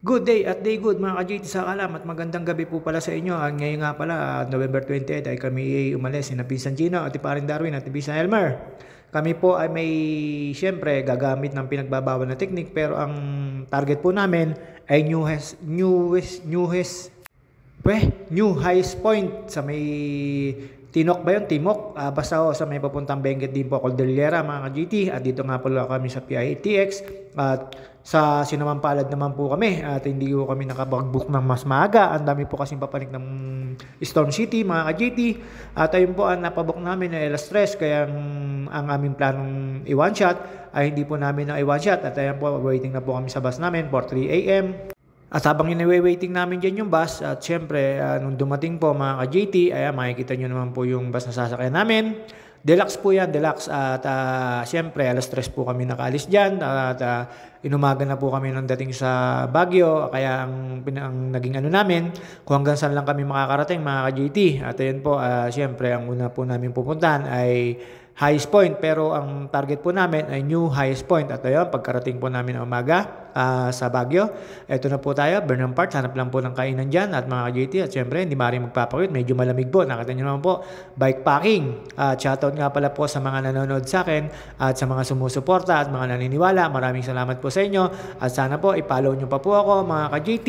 Good day at day good mga ka-JT sa kalam at magandang gabi po pala sa inyo. Ngayon nga pala, November 28 ay kami umalis ni Pinsan Gino at Parin Darwin at Pinsan Elmer. Kami po ay may siyempre gagamit ng pinagbabawal na teknik pero ang target po namin ay new highest point sa may Tinok ba yun? Timok. Basta sa may papuntang Benguet din po, Cordillera mga ka-GT. At dito nga pala kami sa PITX. At sa Sinamampalad naman po kami. At hindi po kami nakapag-book ng mas maaga. Ang dami po kasing papanik ng Storm City mga ka-GT. At ayun po ang napabook namin na alas 3. Kaya ang aming planong i-one shot ay hindi po namin na i-one shot. At ayun po, waiting na po kami sa bus namin for 3 a.m. At habang waiting namin dyan yung bus, at syempre, nung dumating po mga ka-JT, ayan, makikita nyo naman po yung bus na sasakyan namin. Deluxe po yan, deluxe. At syempre, alas 3 po kami nakaalis dyan. At inumaga na po kami nang dating sa Baguio. Kaya ang naging ano namin, kung hanggang saan lang kami makakarating mga ka-JT. At ayun po, syempre, ang una po namin pupuntahan ay highest point, pero ang target po namin ay new highest point. At ayun, pagkarating po namin ng umaga sa Baguio, eto na po tayo, Burnham Park, hanap lang po ng kainan dyan at mga ka-JT. At syempre, hindi maaaring magpapakit, medyo malamig po, nakita nyo naman po, bike packing. Shoutout nga pala po sa mga nanonood sa akin at sa mga sumusuporta at mga naniniwala, maraming salamat po sa inyo at sana po i-follow nyo pa po ako mga ka-JT.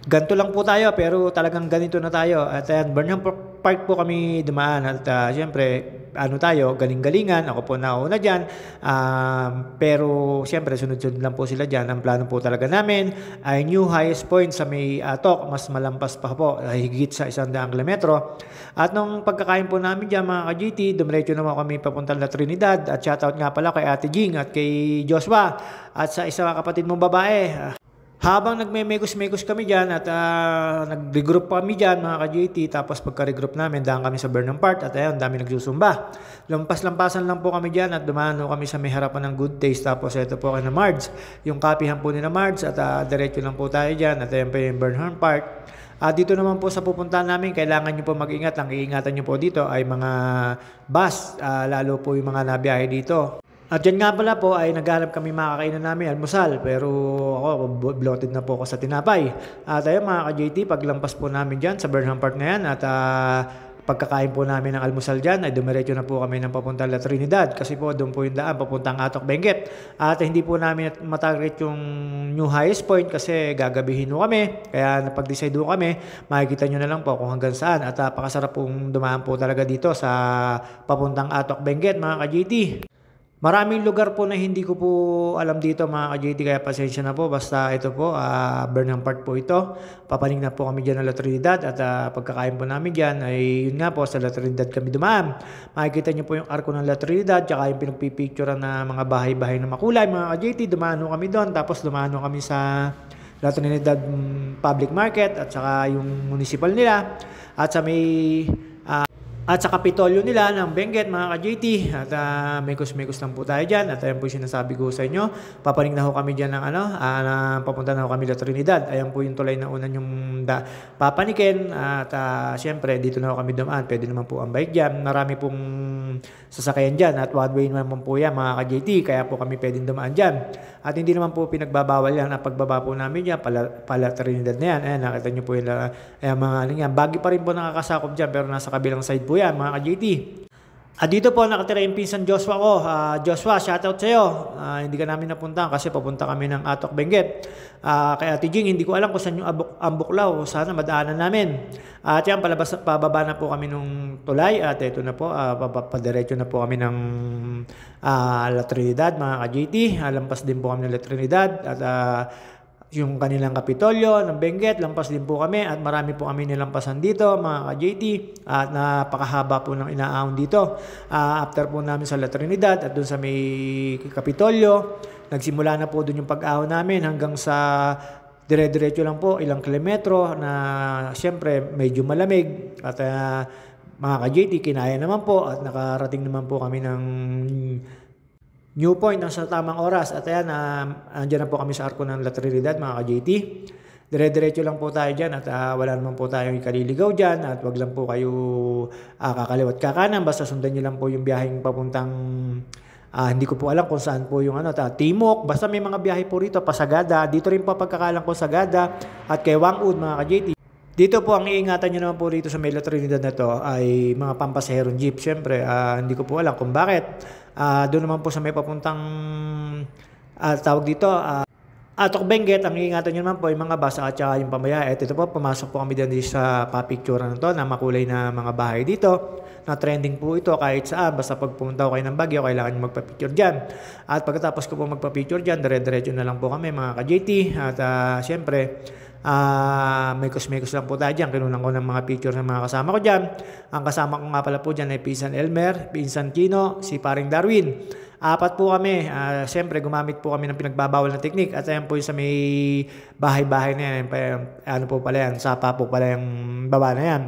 Ganito lang po tayo pero talagang ganito na tayo. At ayan, Burnham Park po kami dumaan at syempre ano tayo, galing-galingan. Ako po nauna dyan. Pero syempre sunod-sunod lang po sila dyan. Ang plano po talaga namin ay new highest point sa may Tok. Mas malampas pa po, higit sa 100 kilometro. At nung pagkakain po namin dyan mga ka-GT, dumiretso naman kami papunta na Trinidad. At shoutout nga pala kay Ate Jing at kay Joshua at sa isa kapatid mong babae. Habang nagme-mekos-mekos kami dyan at nag-regroup kami dyan mga ka-JT, tapos pagka-regroup namin, daan kami sa Burnham Park at ayun, dami nagsusumba. Lampas-lampasan lang po kami dyan at dumano kami sa may harapan ng Good Taste, tapos ito po kay na Marge, yung kapihan po ni na Marge at diretso lang po tayo dyan at ayun pa yung Burnham Park. Dito naman po sa pupuntahan namin, kailangan nyo po mag-ingat. Ang iingatan nyo po dito ay mga bus, lalo po yung mga nabiyahe dito. At yan nga pala po ay naghanap kami makakainan namin, almusal. Pero ako, bloated na po ako sa tinapay. At ayun mga ka-JT, paglampas po namin dyan sa Burnham Park na yan at pagkakain po namin ng almusal dyan ay dumiretso na po kami ng papuntang La Trinidad. Kasi po doon po yung daan papuntang Atok Benguet. At hindi po namin matarget yung new highest point kasi gagabihin po kami. Kaya napag-decide po kami, makikita nyo na lang po kung hanggang saan. At pakasarap pong dumaan po talaga dito sa papuntang Atok Benguet mga ka-JT. Maraming lugar po na hindi ko po alam dito mga ka-JT kaya pasensya na po. Basta ito po, Burnham Park po ito. Papaling na po kami dyan ng La Trinidad at pagkakain po namin dyan ay yun nga po sa La Trinidad kami dumaan. Makikita nyo po yung arko ng La Trinidad tsaka yung pinagpipicture na mga bahay-bahay na makulay mga ka-JT. Dumaan kami doon tapos dumaan kami sa La Trinidad Public Market at saka yung municipal nila at sa may at sa Kapitolyo nila ng Benguet mga ka-JT. At mekos-mekos lang po tayo dyan. At ayan po yung sinasabi ko sa inyo. Papaling na ho kami dyan ng papunta na ho kami La Trinidad. Ayan po yung tulay na unan yung papanikin. At syempre dito na ho kami dumaan. Pwede naman po ang bike dyan. Marami pong sasakyan dyan. At one way naman po yan mga ka-JT. Kaya po kami pwedeng dumaan dyan. At hindi naman po pinagbabawal yan. At pagbaba po namin dyan, pala Trinidad na yan. Ayan, nakita nyo po yung mga ano yan. Bagi pa rin po nakakasakop dyan. Pero nasa kabilang side po yan mga ka-JT. At dito po nakatira yung pinsan Joshua ko. Joshua, shoutout sa iyo. Hindi ka namin napuntahan kasi papunta kami ng Atok Benguet. Kaya Ate Jing, hindi ko alam kung saan yung Ambuklaw. Sana madaanan namin. At yan, pababa na po kami nung tulay. At ito na po, padiretso na po kami ng La Trinidad mga ka-JT. Lampas din po kami ng La Trinidad. At yung kanilang Kapitolyo ng Benguet, lampas din po kami at marami po kami nilampasan dito mga ka-JT at napakahaba po ng inaahon dito. After po namin sa La Trinidad at dun sa may Kapitolyo, nagsimula na po dun yung pag-ahon namin hanggang sa dire-diretso lang po ilang kilometro na siyempre medyo malamig at mga ka-JT kinaya naman po at nakarating naman po kami ng new point sa tamang oras at ayan, andyan na po kami sa arko ng La Trinidad mga ka-JT. Dire-diretso lang po tayo dyan at wala naman po tayong ikaliligaw dyan at wag lang po kayo kakaliwat kakanan basta sundan nyo lang po yung biyaheng papuntang Hindi ko po alam kung saan po yung Timok. Basta may mga biyahe po rito, Pasagada. Dito rin po pagkakalang ko Sagada at kay Wangud mga ka-JT. Dito po ang iingatan nyo naman po rito sa Mela Trinidad na to ay mga pampasaherong jeep. Siyempre, hindi ko po alam kung bakit. Doon naman po sa may papuntang tawag dito, Atok Benguet, ang iingatan nyo naman po yung mga bus at saka yung pamaya. At ito po, pumasok po kami din sa papicture na to na makulay na mga bahay dito. Na trending po ito kahit saan. Basta pag pumunta ko kayo ng Baguio, kailangan nyo magpa-picture dyan. At pagkatapos ko po magpa-picture dyan, dire-diretso na lang po kami mga ka-JT. At siyempre, may kus lang po tayo dyan. Kinunan ko ng mga picture ng mga kasama ko dyan. Ang kasama ko nga pala po dyan ay Pinsan Elmer, Pinsan Kino, si Paring Darwin. Apat po kami. Siyempre, gumamit po kami ng pinagbabawal na teknik. At ayan po yung sa may bahay-bahay na yan. Ano po pala yan? Sapa po pala yung baba na yan.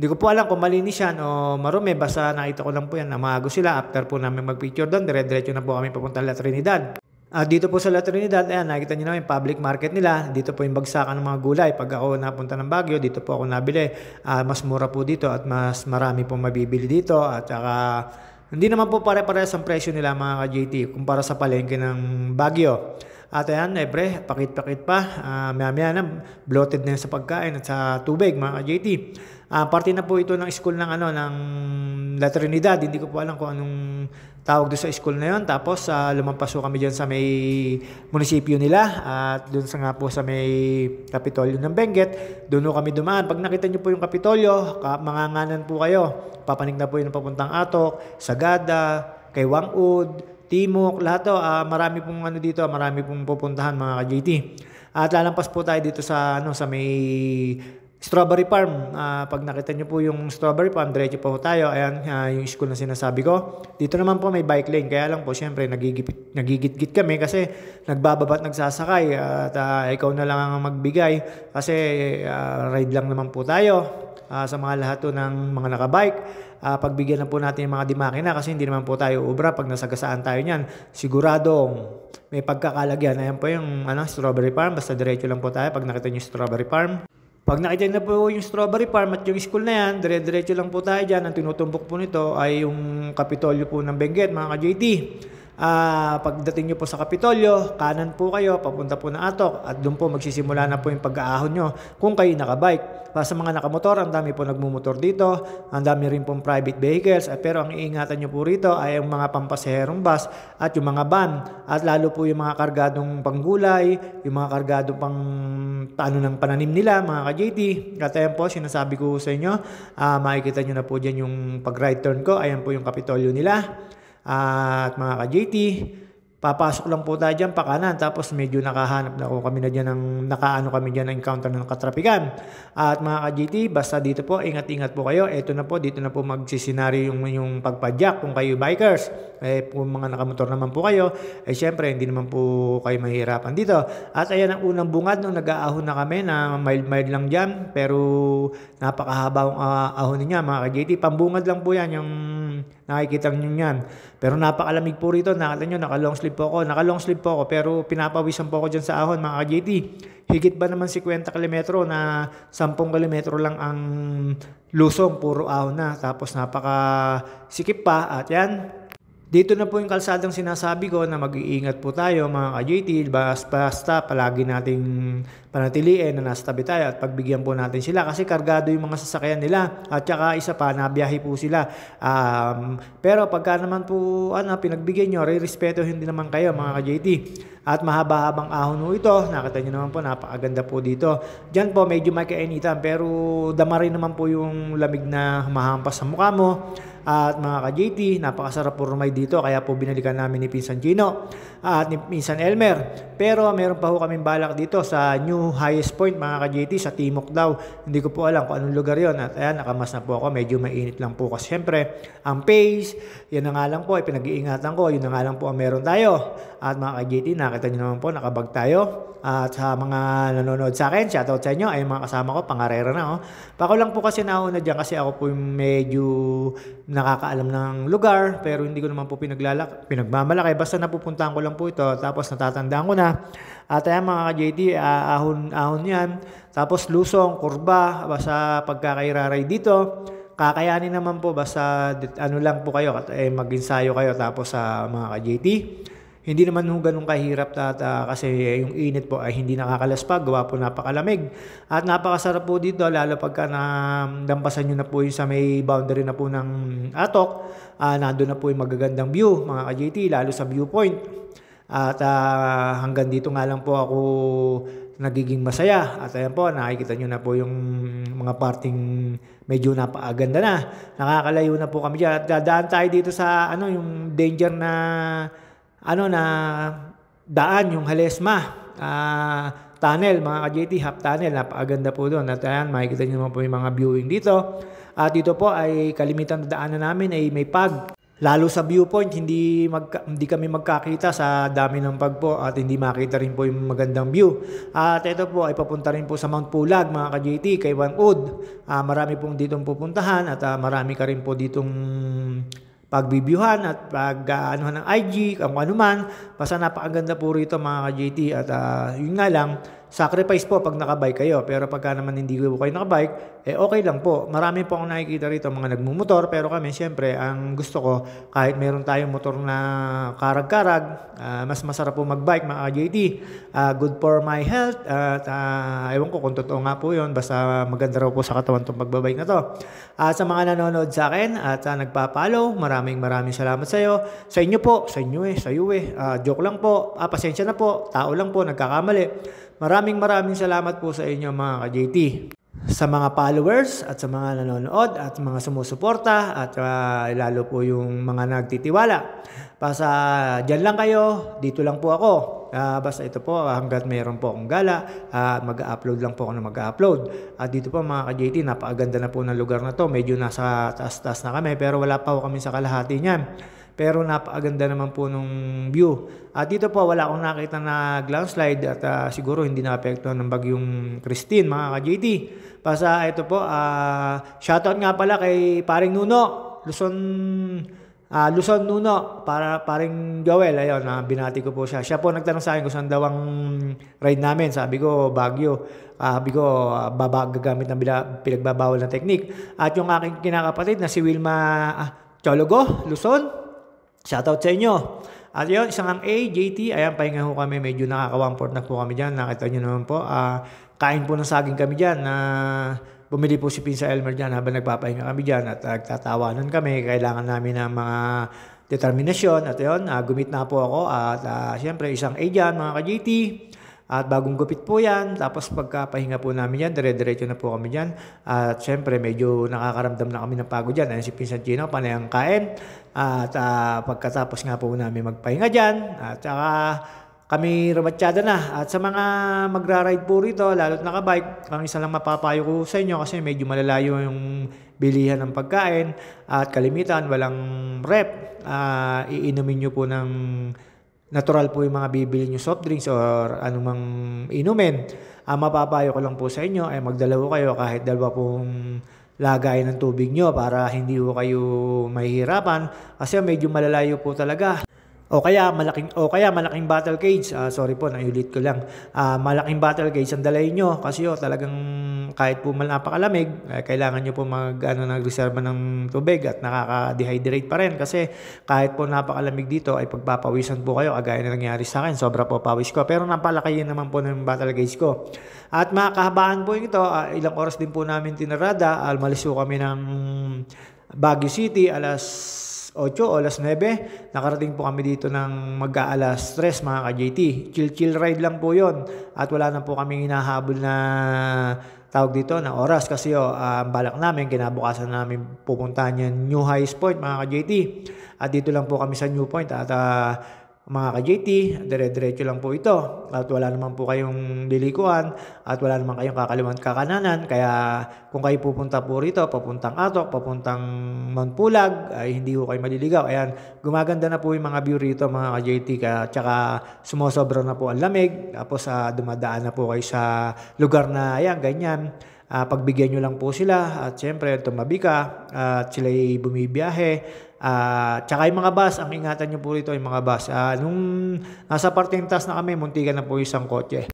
Hindi ko po alam kung malinis yan o marumi. Basta nakita ko lang po yan. Namago sila. After po namin mag-picture doon, dire-diretso na po kami papunta La Trinidad. Dito po sa La Trinidad, ayan, nakita nyo naman yung public market nila. Dito po yung bagsakan ng mga gulay. Pag ako napunta ng Baguio, dito po ako nabili. Mas mura po dito at mas marami po mabibili dito. At saka, hindi naman po pare-parehas ang presyo nila mga ka-JT kumpara sa palengke ng Baguio. At ayan, pakit-pakit pa. Maya-maya na, bloated na sa pagkain at sa tubig mga ka-JT. Parte na po ito ng school ng La Trinidad. Hindi ko po alam kung anong tawag doon sa school na yon. Tapos lumampas po kami dyan sa may munisipyo nila at doon sa nga po sa may Kapitolyo ng Benguet. Doon po kami dumaan. Pag nakita nyo po yung Kapitolyo, manganganan po kayo. Papanig na po yun papuntang Atok, Sagada, kay Wangud, Timok, lahat to. Marami pong dito, marami pong pupuntahan mga ka-JT. At lalampas po tayo dito sa may Strawberry Farm. Pag nakita nyo po yung Strawberry Farm, diretso po tayo. Ayan, yung school na sinasabi ko. Dito naman po may bike lane. Kaya lang po, syempre, nagigit-git kami kasi nagbababat, nagsasakay. At ikaw na lang ang magbigay. Kasi ride lang naman po tayo sa mga lahat ng mga nakabike. Pagbigyan na po natin yung mga dimakina kasi hindi naman po tayo ubra pag nasagasaan tayo niyan. Siguradong may pagkakalagyan. Ayan po yung Strawberry Farm. Basta diretso lang po tayo pag nakita nyo yung Strawberry Farm. Pag nakita na po yung Strawberry Farm at yung school na yan, dire-diretso lang po tayo dyan. Ang tinutumbok po nito ay yung Kapitolyo po ng Benguet, mga ka-JT. Pagdating nyo po sa Kapitolyo, kanan po kayo, papunta po na Atok at doon po magsisimula na po yung pag-aahon nyo kung kayo nakabike. Sa mga nakamotor, ang dami po nagmumotor dito, ang dami rin pong private vehicles, pero ang iingatan nyo po rito ay yung mga pampasaherong bus at yung mga van at lalo po yung mga kargadong panggulay, yung mga kargadong pang ng pananim nila, mga ka-JT. At ayan po, sinasabi ko sa inyo, makikita nyo na po dyan yung pag-right turn ko, ayan po yung Kapitolyo nila. At mga ka-JT, papasok lang po tayo dyan pa kanan tapos medyo nakahanap na kami na dyan kami dyan ng encounter ng katrapikan. At mga ka-JT, basta dito po ingat-ingat po kayo. Ito na po, dito na po magsisenaryo yung pagpadyak kung kayo bikers. Kung mga nakamotor naman po kayo, syempre hindi naman po kayo mahirapan dito. At ayan ang unang bungad nung nag-aahon na kami na mild lang dyan pero napakahaba ang ahon niya mga ka-JT. Pambungad lang po yan yung nakikita nyo yan. Pero napakalamig po rito. Nakita nyo, naka-long sleeve po ako. Pero pinapawisan po ako dyan sa ahon, mga ka-JT. Higit ba naman 50 kilometro na 10 kilometro lang ang lusong, puro ahon na. Tapos napaka-sikip pa. At yan, dito na po yung kalsadang sinasabi ko na mag-iingat po tayo, mga ka-JT. Basta palagi nating panatiliin na nasa tabi tayo at pagbigyan po natin sila kasi kargado yung mga sasakyan nila at saka isa pa nabiyahe po sila. Pero pagka naman po pinagbigyan nyo, re-respetuhin din naman kayo mga ka-JT. At mahaba-habang ahon po ito, nakita nyo naman po, napakaganda po dito. Diyan po medyo may kainitan pero dama rin naman po yung lamig na humahampas sa mukha mo. At mga ka-JT, napakasarap po rumay dito kaya po binalikan namin ni Pinsan Gino at ni Pinsan Elmer. Pero meron pa po kaming balak dito sa new highest point mga ka-JT sa Timok daw. Hindi ko po alam kung anong lugar yon. At ayan, nakamas na po ako, medyo mainit lang po kasi syempre ang pace, yan na nga lang po ay pinag-iingatan ko, yun na nga lang po ang meron tayo. At mga ka-JT, nakita nyo naman po, nakabag tayo. At sa mga nanonood sa akin, shoutout sa inyo, ay mga kasama ko, pangarera na. Pako lang po kasi nauna dyan kasi ako po medyo nakakaalam ng lugar pero hindi ko naman po pinagmamalaki. Basta napupuntahan ko lang po ito tapos natatandaan ko na. At ayan mga ka-JT, ahon yan. Tapos lusong, kurba, basta pagkakairaray dito. kakayanin naman po basta ano lang po kayo, mag-ensayo kayo tapos sa mga ka-JT. Hindi naman ho ganun kahirap kasi yung init po ay hindi nakakalaspag, gawa po napakalamig. At napakasarap po dito lalo pagka nadampasan nyo na po yung sa may boundary na po ng Atok. Nandun na po yung magagandang view mga ka-JT, lalo sa viewpoint. At hanggang dito nga lang po ako nagiging masaya. At ayan po, nakikita nyo na po yung mga parting medyo napakaganda na. Nakakalayo na po kami dyan. At dadaan tayo dito sa yung danger na daan, yung Halesma tunnel, mga ka-JT, half tunnel, napakaganda po doon. At ayan, makikita nyo naman po yung mga viewing dito. At dito po ay kalimitan na daanan namin ay may pag. Lalo sa viewpoint, hindi kami magkakita sa dami ng pag po at hindi makita rin po yung magandang view. At ito po ay papunta rin po sa Mount Pulag, mga ka-JT, kay Wanod. Marami pong ditong pupuntahan at marami ka rin po ditong pagbibyuhan at pag-anuhan ng IG, kung ano man. Basta napakaganda po rito mga ka-JT at yun nga lang, sacrifice po pag nakabike kayo. Pero pagka naman hindi kayo nakabike, okay lang po. Marami po akong nakikita rito mga nagmumotor, pero kami siyempre ang gusto ko kahit meron tayong motor na karag-karag, mas masarap po magbike mga ka-JT. Good for my health at ewan ko kung totoo nga po yun, basta maganda raw po sa katawan itong pagbabike na to. Sa mga nanonood sa akin at nagpa-follow, maraming salamat sa iyo. Sa inyo po, sa iyo joke lang po, pasensya na po, tao lang po, nagkakamali. Maraming salamat po sa inyo mga ka-JT. Sa mga followers at sa mga nanonood at mga sumusuporta at lalo po yung mga nagtitiwala. Basta dyan lang kayo, dito lang po ako. Basta ito po hanggat mayroon po akong gala, mag-upload lang po ako na mag-upload. At dito po mga ka-JT, napakaganda na po ng lugar na to. Medyo nasa taas-taas na kami pero wala pa po kami sa kalahati niyan. Pero napakaganda naman po nung view. At dito po wala akong nakita na landslide at siguro hindi na-apektuhan ng bagyong Christine mga ka-JT. Basta ito po, shoutout nga pala kay paring Nuno, Luzon Nuno, paring Joel, ayun, binati ko po siya. Siya po nagtanong sa akin kung saan daw ang ride namin. Sabi ko, Baguio. Sabi ko, gagamit ng pinagbabawal na teknik. At yung aking kinakapatid na si Wilma Chologo, Luzon, shoutout sa inyo. At yun, isang ang JT, ayan, pahinga ho kami, medyo nakaka-1-4 na po kami dyan. Nakita nyo naman po, kain po ng saging kami dyan na bumili po si Pinsa Elmer dyan habang nagpapahinga kami dyan at nagtatawanan kami. Kailangan namin ng mga determinasyon at yun, gumit na po ako at siyempre isang A dyan mga ka-JT. At bagong gupit po yan. Tapos pagkapahinga po namin yan, dire-diretso na po kami dyan. At syempre medyo nakakaramdam na kami ng pagod dyan. Ayan si Pinsan Gino, panay ang kain. At pagkatapos nga po namin magpahinga dyan. At saka kami rumatsyada na. At sa mga magra-ride po rito, lalo't nakabike, ang isa lang mapapayo ko sa inyo kasi medyo malalayo yung bilihan ng pagkain. At kalimitan, walang rep. Iinumin nyo po ng natural po yung mga bibili nyo soft drinks or anumang inumin. Mapapayo ko lang po sa inyo ay magdalaw kayo kahit dalawa pong lagay ng tubig nyo para hindi po kayo mahihirapan kasi medyo malalayo po talaga. O kaya malaking battle cage. Sorry po, naiulit ko lang. Malaking battle cage ang dalay nyo kasi talagang kahit po napakalamig, kailangan nyo po nagreserba ng tubig at nakaka-dehydrate pa rin kasi kahit po napakalamig dito ay pagpapawisan po kayo kagaya na nangyari sa akin. Sobra po pawis ko pero napalaki naman po ng battle cage ko. At makahabaan po ito, ilang oras din po namin tinarada. Malis po kami ng Baguio City alas 8 o alas 9, nakarating po kami dito ng mag-aalas 3 mga ka-JT. Chill ride lang po yon at wala na po kami hinahabol na tawag dito na oras kasi ang balak namin, kinabukasan namin pupuntahan yan New High Point mga ka-JT. At dito lang po kami sa New Point at mga ka-JT, dire-diretso lang po ito at wala naman po kayong lilikuan at wala naman kayong kakaliwan at kakananan kaya kung kayo pupunta po rito, papuntang Atok, papuntang Mount Pulag ay hindi po kayo maliligaw. Ayan, gumaganda na po yung mga view rito mga ka-JT tsaka sumosobra na po ang lamig tapos dumadaan na po kayo sa lugar na ayan, ganyan. Pagbigyan nyo lang po sila at syempre tumabi ka at sila'y bumibiyahe. Tsaka yung mga bus, ang ingatan nyo po rito yung mga bus. Nung nasa parting taas na kami, muntikan na po isang kotse.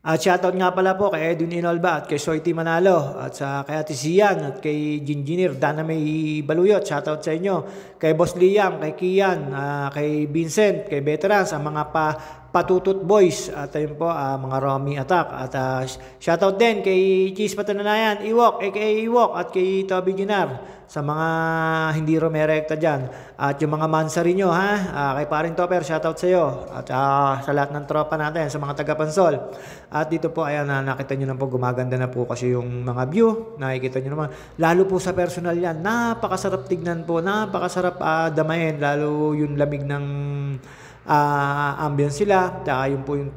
At shoutout nga pala po kay Edwin Inolba at kay Soiti Manalo at kay Ate Sian at kay Ginginir Dana May Baluyot. Shoutout sa inyo. Kay Boss Liam, kay Kian, kay Vincent, kay Veterans, ang mga Patutut Boys at ayun po mga Romy Attack. At shoutout din kay Cheese Patananayan, Iwok, aka Iwok at kay Toby Ginar sa mga hindi rumerekta dyan. At yung mga Mansari nyo kay Paring Topper, shoutout sa iyo. At sa lahat ng tropa natin, sa mga taga-Pansol. At dito po, ayan, nakita nyo na po, gumaganda na po kasi yung mga view. Nakikita nyo naman. Lalo po sa personal yan, napakasarap tignan po, napakasarap damayin. Lalo yung lamig ng ambience sila. Yung po yung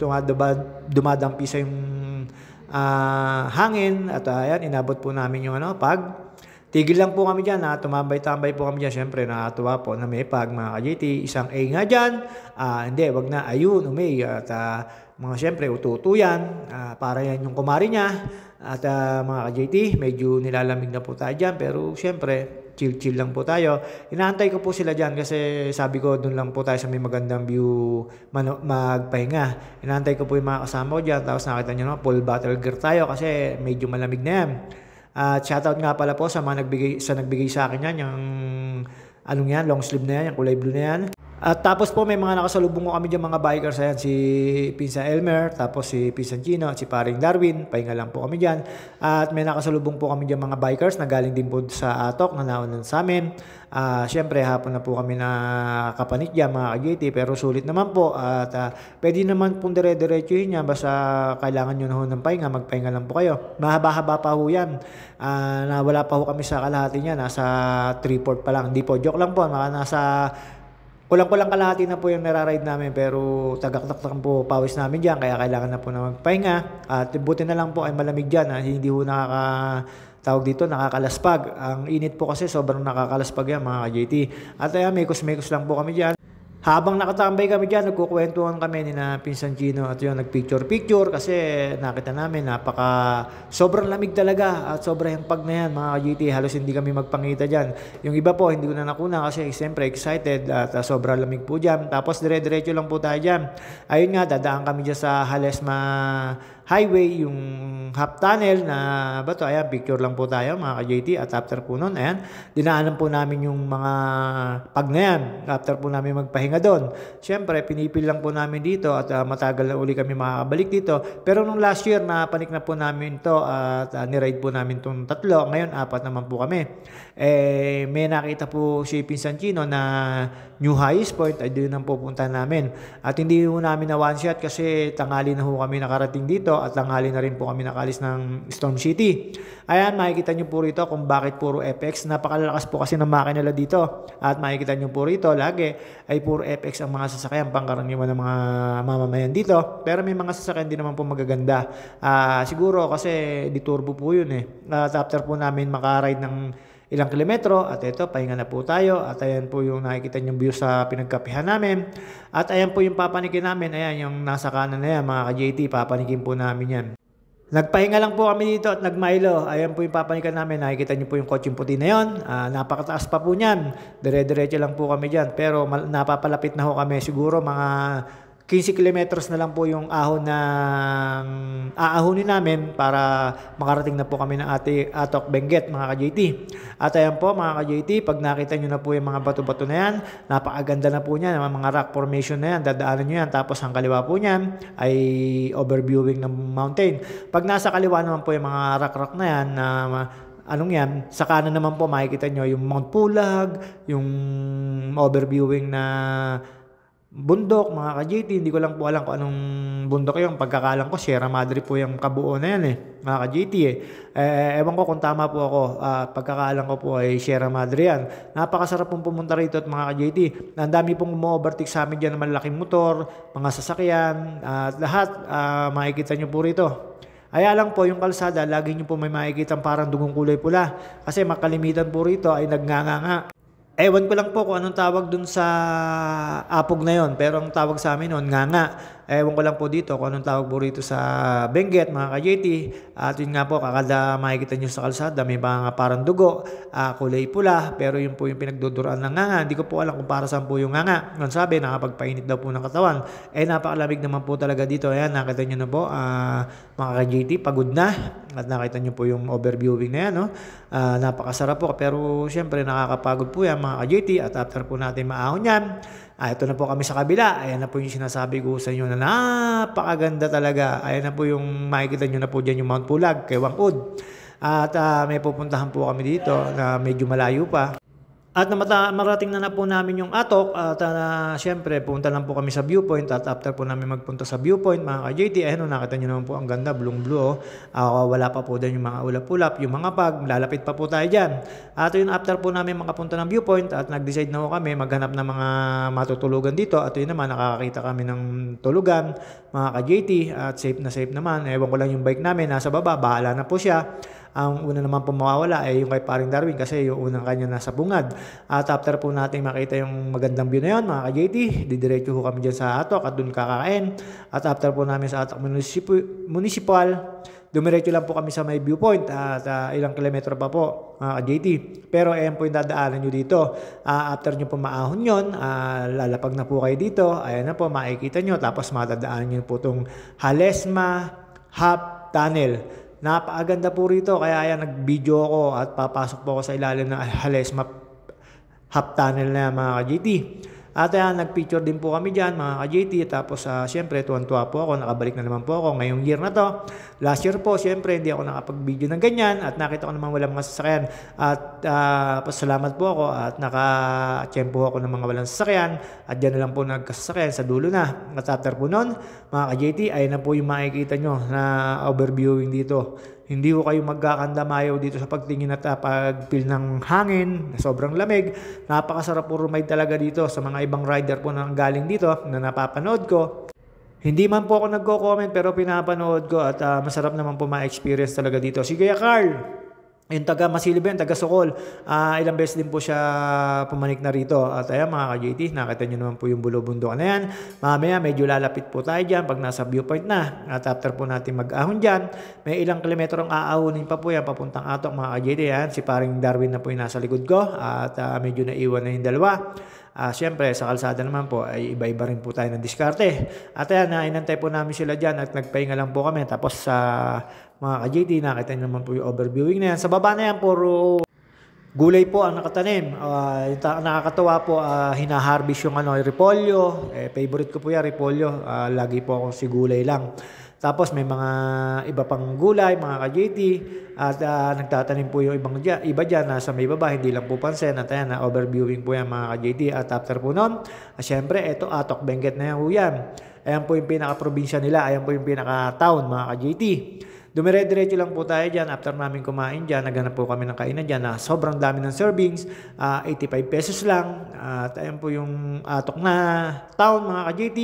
dumadampi sa yung hangin. At ayan, inabot po namin yung tigil lang po kami dyan, tumambay-tambay po kami dyan. Siyempre, nakatuwa po na may mga ka-JT. Isang A nga dyan. Hindi, wag na, ayun, umay. At mga siyempre, ututo yan. Para yan yung kumari niya. At mga ka-JT, medyo nilalamig na po tayo dyan. Pero siyempre, chill-chill lang po tayo. Inaantay ko po sila dyan kasi sabi ko, doon lang po tayo sa may magandang view magpahinga. Inaantay ko po yung mga kasama ko dyan. Tapos nakita nyo naman, full battle gear tayo kasi medyo malamig na yan. At shoutout nga pala po sa mga nagbigay sa akin yan, yung long sleeve na yan, yung kulay blue na yan. At tapos po may mga nakasalubong ko kami dyan mga bikers, ayan, si Pinsan Elmer, tapos si Pinsan Chino at si Paring Darwin, pahinga lang po kami dyan. At may nakasalubong po kami dyan mga bikers na galing din po sa Atok na naunan sa amin. Siyempre hapon na po kami na kapanit dyan mga ka-JT, pero sulit naman po at pwede naman pong dire-diretsuhin yan, basta kailangan nyo na ho ng pahinga, magpahinga lang po kayo. Mahaba-haba pa ho yan, na wala pa ho kami sa kalahati niya, nasa 3/4 pa lang. Hindi po, joke lang po, nasa kulang-kulang kalahati na po yung nararide namin, pero tagak-tak po pawis namin dyan, kaya kailangan na po na magpahinga. At buti na lang po ay malamig dyan, hindi po tawag dito, nakakalaspag. Ang init po kasi sobrang nakakalaspag yan mga ka-JT. At mekos-mekos lang po kami dyan. Habang nakatambay kami dyan, nagkukwentuhan kami ni na Pinsan Gino at yun, nagpicture-picture kasi nakita namin sobrang lamig talaga at sobrang pag na yan mga ka-GT, halos hindi kami magpangita dyan. Yung iba po, hindi ko na nakuna kasi siyempre excited at sobrang lamig po dyan. Tapos dire-diretso lang po tayo dyan. Ayun nga, dadaan kami dyan sa Halesma Highway, yung half tunnel na bato. Ayan, picture lang po tayo mga ka-JT. At after po nun, ayan, dinaanan po namin yung mga pag na yan. After po namin magpahinga doon. Siyempre, pinipil lang po namin dito at matagal na uli kami makakabalik dito. Pero nung last year, napanik na po namin to at niride po namin itong 3. Ngayon, 4 naman po kami. May nakita po si Pinsan Chino na New Highest Point, ay doon ang pupunta namin. At hindi po namin na one shot kasi tanghali na po kami nakarating dito at tanghali na rin po kami nakalis ng Storm City. Ayan, makikita nyo po rito kung bakit puro FX. Napakalakas po kasi ng makina nila dito. At makikita nyo po rito, lagi ay puro FX ang mga sasakyan, pangkaraniwan ng mga mamamayan dito. Pero may mga sasakyan din naman po magaganda. Siguro kasi di turbo po yun At after po namin makaride ng ilang kilometro at ito, pahinga na po tayo at ayan po yung nakikita yung view sa pinagkapihan namin at ayan po yung papanikin namin, ayan yung nasa kanan na yan mga ka-JT, papanikin po namin yan. Nagpahinga lang po kami dito at nagmilo, ayan po yung papanikan namin, nakikita nyo po yung kotseng puti na yun, napakataas pa po nyan, dire-diretso lang po kami dyan pero napapalapit na ho kami, siguro mga 15 kilometers na lang po yung ahon ng aahonin namin para makarating na po kami ng Atok Benguet mga ka-JT. At ayan po mga ka-JT, pag nakita nyo na po yung mga bato-bato na yan, napakaganda na po niyan, mga rock formation na yan, dadaanan nyo yan. Tapos ang kaliwa po niyan ay overviewing ng mountain. Pag nasa kaliwa naman po yung mga rock na yan, sa kanan naman po makikita nyo yung Mount Pulag, yung overviewing na bundok mga ka-JT, hindi ko lang po alam kung anong bundok yung pagkakalam ko, Sierra Madre po yung kabuo na yan mga ka-JT ewan ko kung tama po ako, pagkakalam ko po ay Sierra Madre yan. Napakasarap pong pumunta rito at mga ka-JT, ang dami pong umo-overtake sa amin dyan ng malalaking motor, mga sasakyan at lahat, makikita nyo po rito. Kaya lang po yung kalsada, lagi nyo po may makikita parang dugong kulay pula kasi makalimitan po rito ay nagnganga. Ewan ko lang po kung anong tawag dun sa apog na yon, pero ang tawag sa amin noon, nganga. Ewan ko lang po dito kung anong tawag po rito sa Benguet mga ka-JT. At yun nga po, kakada makikita nyo sa kalsada, may mga parang dugo, kulay pula, pero yun po yung pinagduduraan ng nganga. Hindi ko po alam kung para saan po yung nganga. Ang sabi, nakapagpainit daw po ng katawan. Napakalamig naman po talaga dito. Ayan, nakita nyo na po, mga ka-JT, pagod na. At nakita nyo po yung overviewing na yan, no? Napakasarap po, pero syempre nakakapagod po yan mga ka-JT. At after po natin maahon yan, ito na po kami sa kabila. Ayan na po yung sinasabi ko sa inyo na napakaganda talaga. Ayan na po yung makikita nyo na po dyan yung Mount Pulag kay Wangud. At may pupuntahan po kami dito na medyo malayo pa. At marating na po namin yung Atok at syempre punta lang po kami sa viewpoint at after po namin magpunta sa viewpoint mga ka-JT, ayun nakita nyo naman po ang ganda, blue. Wala pa po din yung mga ulap-ulap, yung mga pag, lalapit pa po tayo dyan. At yun after po namin makapunta ng viewpoint at nag-decide na po kami maghanap ng mga matutulugan dito at yun naman nakakakita kami ng tulugan mga ka-JT at safe na safe naman. Ewan ko lang yung bike namin nasa baba, bahala na po siya. Ang una naman po mawawala ay yung kay paring Darwin kasi yung unang kanya nasa bungad. At after po natin makita yung magandang view na yun mga ka-JT, didiretso ho kami dyan sa Atok at dun kakain. At after po namin sa Atok Municipal, dumiretso lang po kami sa may viewpoint at ilang kilometro pa po mga ka-JT. Pero ayan po yung dadaanan nyo dito. After nyo po maahon yun, lalapag na po kayo dito. Ayan na po makikita nyo. Tapos matadaanan nyo po itong Halesma Half Tunnel. Napakaganda po rito kaya ayan nag-video ako at papasok po ako sa ilalim ng Halesma Half Tunnel na mga ka-JT. At ayan nag-picture din po kami dyan mga ka-JT. Tapos syempre tuwan-tuwa po ako, nakabalik na naman po ako ngayong year na to. Last year po syempre hindi ako nakapag-video ng ganyan at nakita ko naman walang mga sasakyan. At pasalamat po ako at naka-tiyempo ako ng mga walang sasakyan. At dyan na lang po nagkasasakyan sa dulo na. At after po nun mga ka-JT, ayun na po yung makikita nyo na overviewing dito. Hindi ko kayo magkakandamayaw dito sa pagtingin at pag-feel ng hangin, sobrang lamig. Napakasarap po ride talaga dito sa mga ibang rider po na galing dito na napapanood ko. Hindi man po ako nagko-comment pero pinapanood ko at masarap naman po ma-experience talaga dito. Si Kuya Carl, yung taga Masilib yan, taga Sokol, ilang beses din po siya pumanik na rito. At ayan mga ka-JT, nakita nyo naman po yung bulubundukan na yan. Mamaya medyo lalapit po tayo dyan pag nasa viewpoint na. At after po natin mag-ahon dyan, may ilang kilometrong aahonin pa po yan papuntang Atok mga ka-JT. Yan, si paring Darwin na po yung nasa likod ko at medyo naiwan na yung dalawa. Siyempre sa kalsada naman po ay iba-iba rin po tayo ng diskarte. At ayan, inantay po namin sila dyan at nagpahinga lang po kami. Tapos sa mga ka-JT, nakita naman po yung overviewing na yan. Sa baba na yan, puro gulay po ang nakatanim. Nakakatawa po, hinaharvest yung repolyo. Favorite ko po yan, repolyo. Lagi po akong si gulay lang. Tapos may mga iba pang gulay, mga ka-JT. At nagtatanim po yung iba dyan, nasa may baba, hindi lang po pansin. At ayan, overviewing po yan mga ka-JT. At after po nun, syempre, ito Atok Benguet na yan. Ayan po yung pinaka-probinsya nila. Ayan po yung pinaka-town mga ka-JT. Dumire-diretso lang po tayo dyan. After namin kumain dyan, naghanap po kami ng kainan dyan na sobrang dami ng servings. 85 pesos lang. At ayan po yung Atok na town mga ka-JT.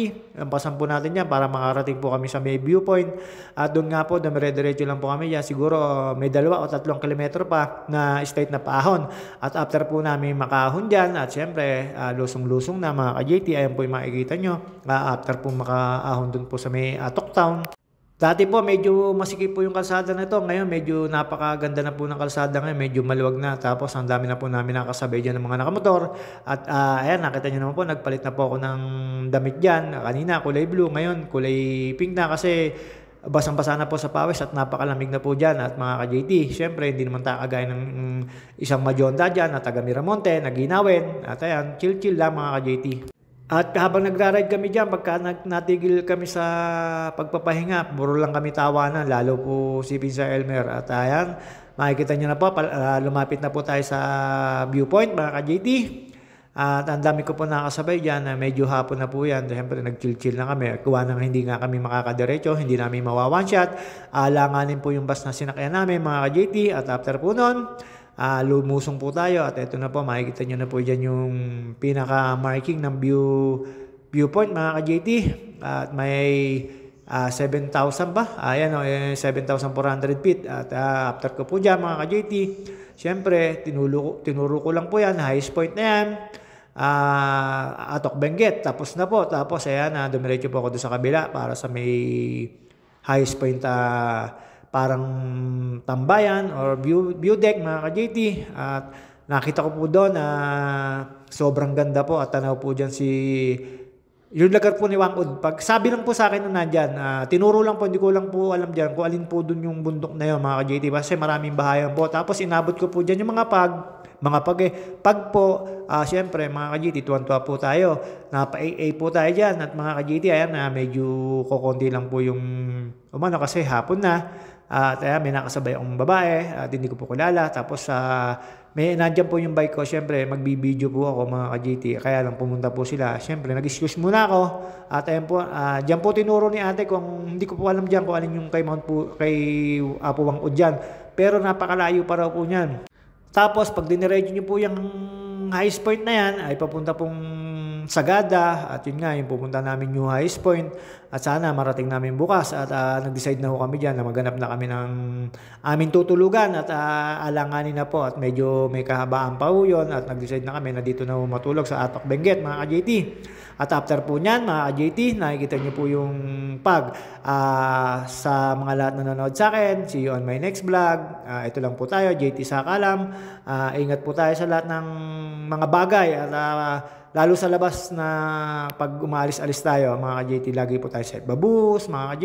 Pasan po natin dyan para makarating po kami sa may viewpoint. At doon nga po, dumire-diretso lang po kami dyan. Siguro may 2 o 3 kilometro pa na straight na paahon. At after po namin makaahon dyan, at syempre lusong-lusong na mga ka-JT. Ayan po yung makikita nyo. After po makaahon doon po sa may Atok town. Dati po medyo masikip po yung kalsada na ito. Ngayon medyo napakaganda na po ng kalsada ngayon. Medyo maluwag na. Tapos ang dami na po namin nakasabay dyan ng mga nakamotor. At ayan, nakita nyo naman po, nagpalit na po ako ng damit dyan. Kanina kulay blue, ngayon kulay pink na kasi basang-basa na po sa pawis at napakalamig na po dyan. At mga ka-JT, syempre hindi naman tayo kagaya ng isang Majonda dyan na taga Miramonte, naginawin. At ayan, chill-chill lang mga ka-JT. At habang nagra-ride kami dyan, pagka natigil kami sa pagpapahinga, puro lang kami tawanan, lalo po si Pinsa Elmer. At ayan, makikita nyo na po, lumapit na po tayo sa viewpoint mga ka-JT. At ang dami ko po nakasabay dyan, medyo hapon na po yan. Siyempre nag-chill-chill na kami. Kuha nang hindi nga kami makakadiretso, hindi namin mawa-one-shot. Alanganin po yung bus na sinakyan namin mga ka-JT. At after po nun, lumusong po tayo at ito na po, makikita nyo na po dyan yung pinaka-marking ng viewpoint mga ka-JT. At may 7,000 ba? Ayan o, 7,400 feet. At after ko po dyan mga ka-JT, syempre tinuro ko lang po yan, highest point na yan. Atok Benguet. Tapos na po. Tapos ayan, dumiretso po ako doon sa kabila para sa may highest point, parang tambayan or view deck mga ka-JT. At nakita ko po doon na sobrang ganda po at tanaw po dyan yung lugar po ni Wangud. Pag sabi lang po sa akin nung nandyan, tinuro lang po, hindi ko lang po alam dyan kung alin po dun yung bundok na yun mga ka-JT. Kasi maraming bahayan po. Tapos inabot ko po dyan yung pag po, syempre mga ka-JT, tuwan-tuwa po tayo. Napa-AA po tayo dyan. At mga ka-JT, ayan, medyo kukunti lang po yung umano kasi hapon na. At may nakasabay akong babae at hindi ko po kilala. Tapos nandiyan po yung bike ko. Siyempre magbibideo po ako mga ka-JT. Kaya lang pumunta po sila. Siyempre nag-excuse muna ako. At ayan po, diyan po tinuro ni ate kung hindi ko po alam diyan kung alin yung kay Apo Wangud dyan. Pero napakalayo pa raw po niyan. Tapos pag diniretso nyo po yung highest point na yan ay papunta pong Sagada at yun nga yung pupunta namin yung highest point at sana marating namin bukas at nag-decide na ho kami dyan na maghanap na kami ng aming tutulugan at alanganin na po at medyo may kahabaan pa ho yun at nag-decide na kami na dito na matulog sa Atok Benguet mga ka-JT. At after po nyan mga ka-JT, nakikita nyo po yung sa mga lahat na nanonood sa akin. See you on my next vlog. Ito lang po tayo, JT Sakalam. Ingat po tayo sa lahat ng mga bagay at lalo sa labas na pag umaalis-alis tayo mga ka-JT, lagi po tayo sa babus mga ka-JT.